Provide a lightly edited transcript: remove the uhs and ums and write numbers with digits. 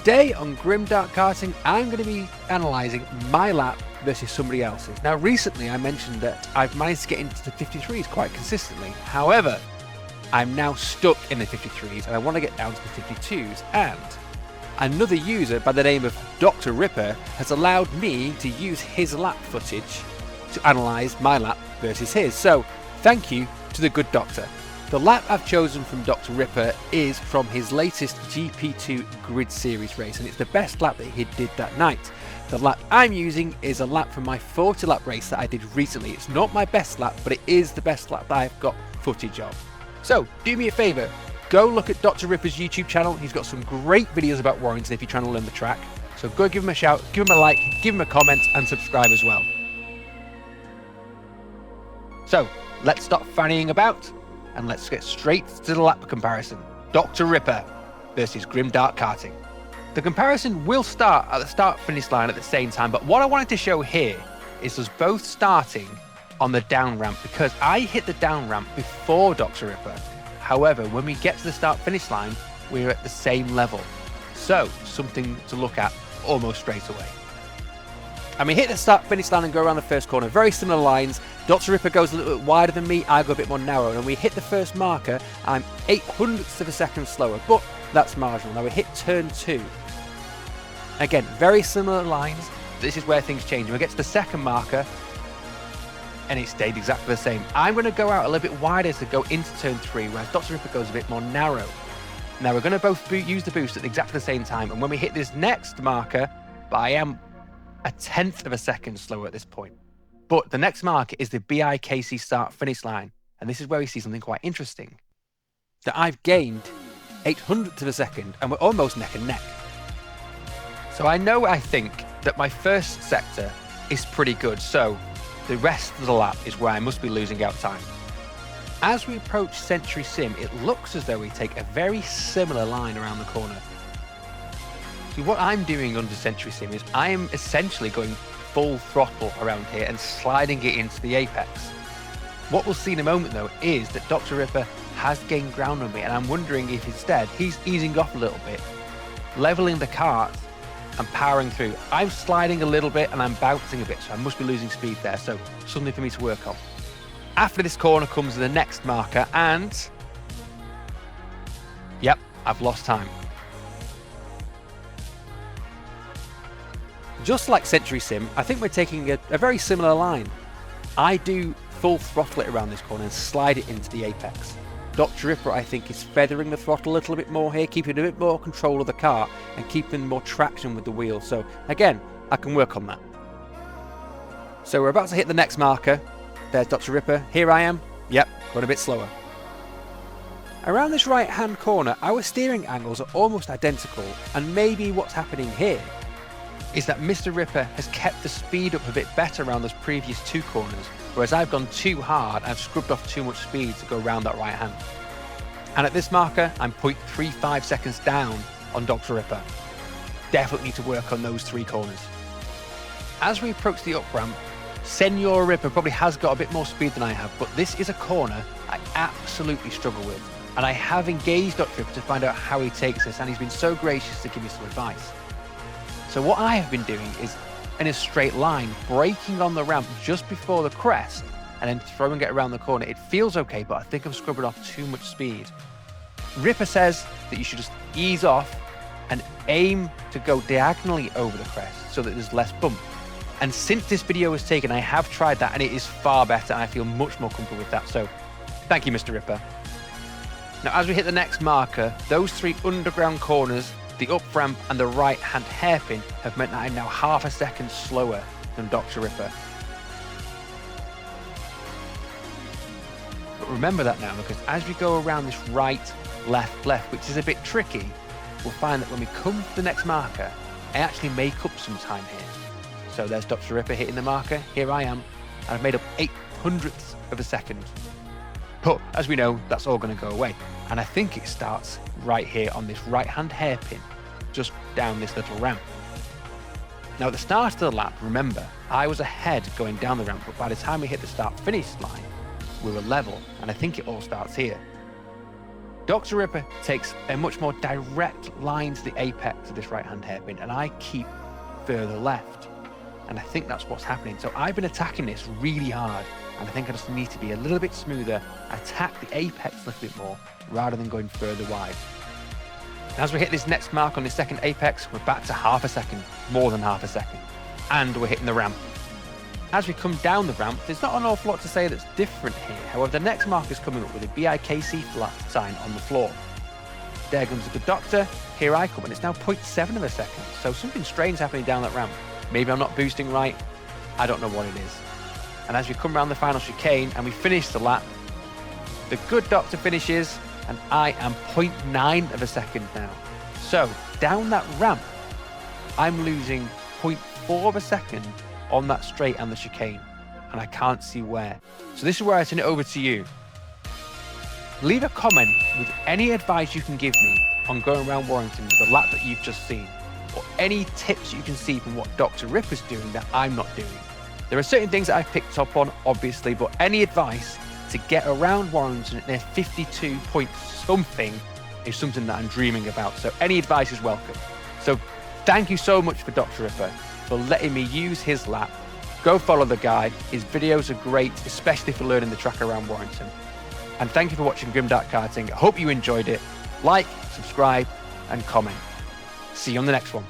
Today on Grim Dark Karting, I'm going to be analysing my lap versus somebody else's. Now recently I mentioned that I've managed to get into the 53s quite consistently. However, I'm now stuck in the 53s and I want to get down to the 52s, and another user by the name of Dr. Ripper has allowed me to use his lap footage to analyse my lap versus his. So thank you to the good doctor. The lap I've chosen from Dr. Ripper is from his latest GP2 Grid Series race, and it's the best lap that he did that night. The lap I'm using is a lap from my 40 lap race that I did recently. It's not my best lap, but it is the best lap that I've got footage of. So do me a favour, go look at Dr. Ripper's YouTube channel. He's got some great videos about Warrington if you're trying to learn the track. So go give him a shout, give him a like, give him a comment and subscribe as well. So let's stop fannying about and let's get straight to the lap comparison. Dr. Ripper versus Grim Dark Karting. The comparison will start at the start-finish line at the same time, but what I wanted to show here is us both starting on the down ramp, because I hit the down ramp before Dr. Ripper. However, when we get to the start-finish line, we're at the same level. So, something to look at almost straight away. And we hit the start-finish line and go around the first corner. Very similar lines. Dr. Ripper goes a little bit wider than me, I go a bit more narrow. And when we hit the first marker, I'm 0.08 of a second slower, but that's marginal. Now we hit turn 2. Again, very similar lines. This is where things change. When we get to the second marker, and it stayed exactly the same. I'm going to go out a little bit wider to go into turn 3, whereas Dr. Ripper goes a bit more narrow. Now we're going to both use the boost at exactly the same time, and when we hit this next marker, I am 0.1 of a second slower at this point. But the next marker is the BIKC start-finish line, and this is where we see something quite interesting. That I've gained 0.08 of a second, and we're almost neck and neck. So I think that my first sector is pretty good, so the rest of the lap is where I must be losing out time. As we approach Century Sim, it looks as though we take a very similar line around the corner. See, what I'm doing under Century Sim is I am essentially going full throttle around here and sliding it into the apex. What we'll see in a moment though is that Dr. Ripper has gained ground on me, and I'm wondering if instead he's easing off a little bit, leveling the kart and powering through. I'm sliding a little bit and I'm bouncing a bit, so I must be losing speed there, so something for me to work on. After this corner comes the next marker, and yep, I've lost time. Just like Century Sim, I think we're taking a very similar line. I do full throttle it around this corner and slide it into the apex. Dr. Ripper, I think, is feathering the throttle a little bit more here, keeping a bit more control of the car and keeping more traction with the wheel. So again, I can work on that. So we're about to hit the next marker. There's Dr. Ripper. Here I am. Yep, going a bit slower. Around this right-hand corner, our steering angles are almost identical, and maybe what's happening here is that Mr. Ripper has kept the speed up a bit better around those previous 2 corners, whereas I've gone too hard and I've scrubbed off too much speed to go around that right hand. And at this marker, I'm 0.35 seconds down on Dr. Ripper. Definitely need to work on those 3 corners. As we approach the up ramp, Senor Ripper probably has got a bit more speed than I have, but this is a corner I absolutely struggle with. And I have engaged Dr. Ripper to find out how he takes this, and he's been so gracious to give me some advice. So what I have been doing is, in a straight line, braking on the ramp just before the crest and then throwing it around the corner. It feels okay, but I think I'm scrubbing off too much speed. Ripper says that you should just ease off and aim to go diagonally over the crest so that there's less bump. And since this video was taken, I have tried that and it is far better, and I feel much more comfortable with that. So thank you, Mr. Ripper. Now, as we hit the next marker, those 3 underground corners, the up ramp and the right hand hairpin, have meant that I'm now half a second slower than Dr. Ripper. But remember that now, because as we go around this right, left, which is a bit tricky, we'll find that when we come to the next marker, I actually make up some time here. So there's Dr. Ripper hitting the marker, here I am, and I've made up 0.08 of a second. But as we know, that's all going to go away. And I think it starts right here on this right-hand hairpin, just down this little ramp. Now at the start of the lap, remember, I was ahead going down the ramp, but by the time we hit the start-finish line, we were level, and I think it all starts here. Dr. Ripper takes a much more direct line to the apex of this right-hand hairpin, and I keep further left. And I think that's what's happening. So I've been attacking this really hard, and I think I just need to be a little bit smoother, attack the apex a little bit more, rather than going further wide. And as we hit this next mark on the second apex, we're back to half a second, more than half a second. And we're hitting the ramp. As we come down the ramp, there's not an awful lot to say that's different here. However, the next mark is coming up with a BIKC flat sign on the floor. There comes the good doctor, here I come, and it's now 0.7 of a second. So something strange is happening down that ramp. Maybe I'm not boosting right, I don't know what it is. And as we come around the final chicane and we finish the lap, the good doctor finishes, and I am 0.9 of a second now. So down that ramp, I'm losing 0.4 of a second on that straight and the chicane, and I can't see where. So this is where I turn it over to you. Leave a comment with any advice you can give me on going around Warrington with the lap that you've just seen, or any tips you can see from what Dr. Ripper's doing that I'm not doing. There are certain things that I've picked up on, obviously, but any advice to get around Warrington at their 52 point something is something that I'm dreaming about. So any advice is welcome. So thank you so much for Dr. Ripper for letting me use his lap. Go follow the guy. His videos are great, especially for learning the track around Warrington. And thank you for watching Grimdark Karting. I hope you enjoyed it. Like, subscribe, and comment. See you on the next one.